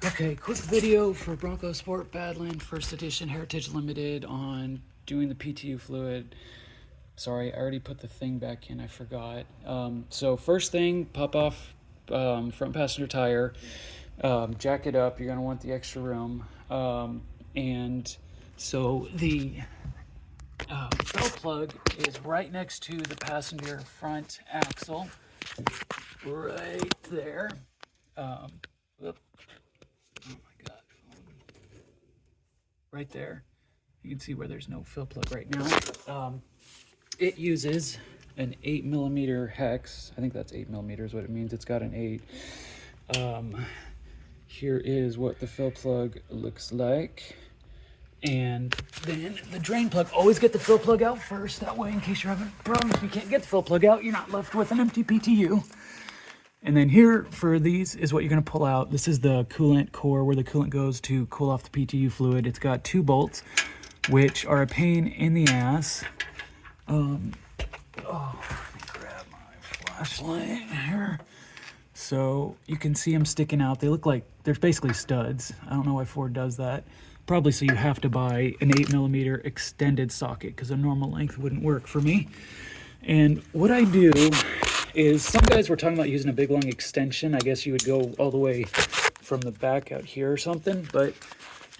Okay, quick video for Bronco Sport Badlands First Edition Heritage Limited on doing the PTU fluid. Sorry, I already put the thing back in, I forgot. So first thing, pop off front passenger tire, jack it up, you're gonna want the extra room. And so the fill plug is right next to the passenger front axle, right there. Oh my God. Right there. You can see where there's no fill plug right now. It uses an 8mm hex. I think that's 8mm is what it means. It's got an 8. Here is what the fill plug looks like. And then the drain plug. Always get the fill plug out first. That way, in case you're having problems, if you can't get the fill plug out, you're not left with an empty PTU. And then here for these is what you're going to pull out. This is the coolant core where the coolant goes to cool off the PTU fluid. It's got 2 bolts, which are a pain in the ass. Let me grab my flashlight here. So you can see them sticking out. They look like they're basically studs. I don't know why Ford does that. Probably so you have to buy an 8mm extended socket because a normal length wouldn't work for me. And what I do is, some guys were talking about using a big long extension. I guess you would go all the way from the back out here or something. But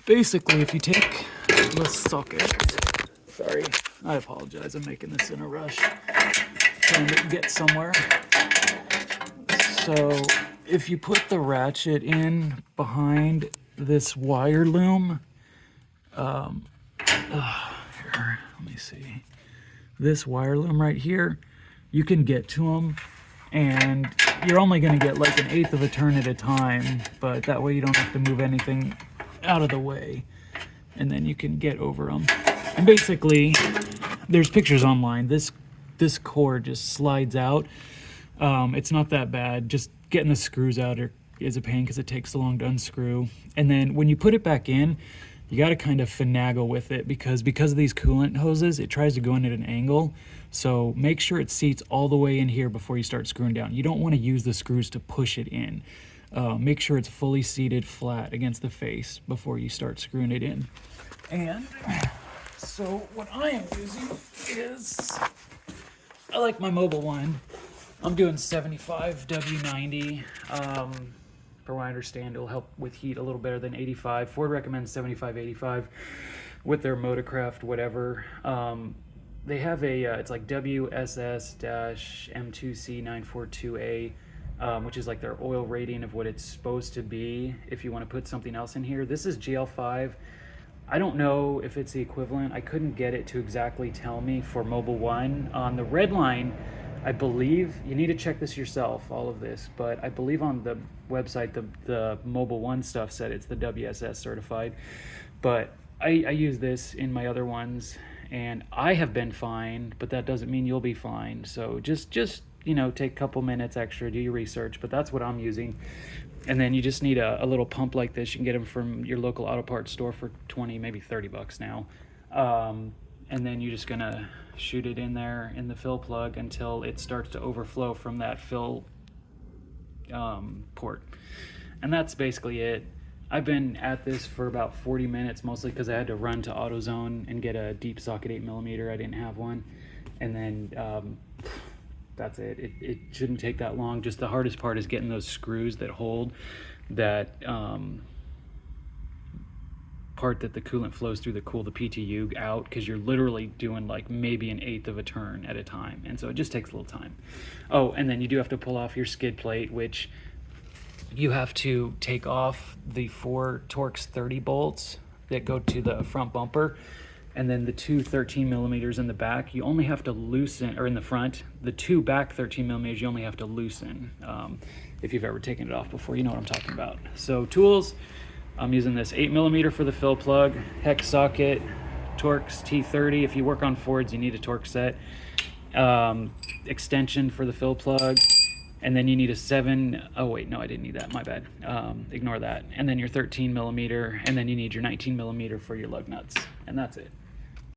basically, if you take this socket, sorry, I apologize, I'm making this in a rush, trying to get somewhere. So if you put the ratchet in behind this wire loom, here, let me see, this wire loom right here, you can get to them, and you're only going to get like 1/8 of a turn at a time, but that way you don't have to move anything out of the way, and then you can get over them. And basically, there's pictures online. This cord just slides out. It's not that bad. Just getting the screws out is a pain because it takes so long to unscrew. And then when you put it back in, you got to kind of finagle with it because of these coolant hoses, it tries to go in at an angle. So make sure it seats all the way in here before you start screwing down. You don't want to use the screws to push it in. Make sure it's fully seated flat against the face before you start screwing it in. And so what I am using is, I like my mobile one. I'm doing 75 W90. From what I understand, it'll help with heat a little better than 85. Ford recommends 75, 85 with their Motorcraft, whatever. They have a, it's like WSS-M2C942A, which is like their oil rating of what it's supposed to be if you want to put something else in here. This is GL5. I don't know if it's the equivalent. I couldn't get it to exactly tell me for Mobile One. On the red line, I believe, you need to check this yourself, all of this, but I believe on the website, the Mobile One stuff said it's the WSS certified. But I use this in my other ones, and I have been fine, but that doesn't mean you'll be fine. So just you know, take a couple minutes extra, do your research, but that's what I'm using. And then you just need a little pump like this. You can get them from your local auto parts store for 20, maybe 30 bucks now. And then you're just gonna shoot it in there in the fill plug until it starts to overflow from that fill port. And that's basically it. I've been at this for about 40 minutes, mostly because I had to run to AutoZone and get a deep socket 8mm. I didn't have one. And then that's it. It shouldn't take that long. Just the hardest part is getting those screws that hold that part that the coolant flows through to cool the PTU out, because you're literally doing like maybe 1/8 of a turn at a time, and so it just takes a little time. Oh, and then you do have to pull off your skid plate, which you have to take off the 4 Torx 30 bolts that go to the front bumper, and then the 2 13mm in the back you only have to loosen, or in the front, the 2 back 13mm you only have to loosen. If you've ever taken it off before, you know what I'm talking about. So tools, I'm using this 8mm for the fill plug, hex socket, Torx T30. If you work on Fords, you need a Torx set. Extension for the fill plug. And then you need a 7, oh wait, no, I didn't need that, my bad. Ignore that. And then your 13mm, and then you need your 19mm for your lug nuts. And that's it.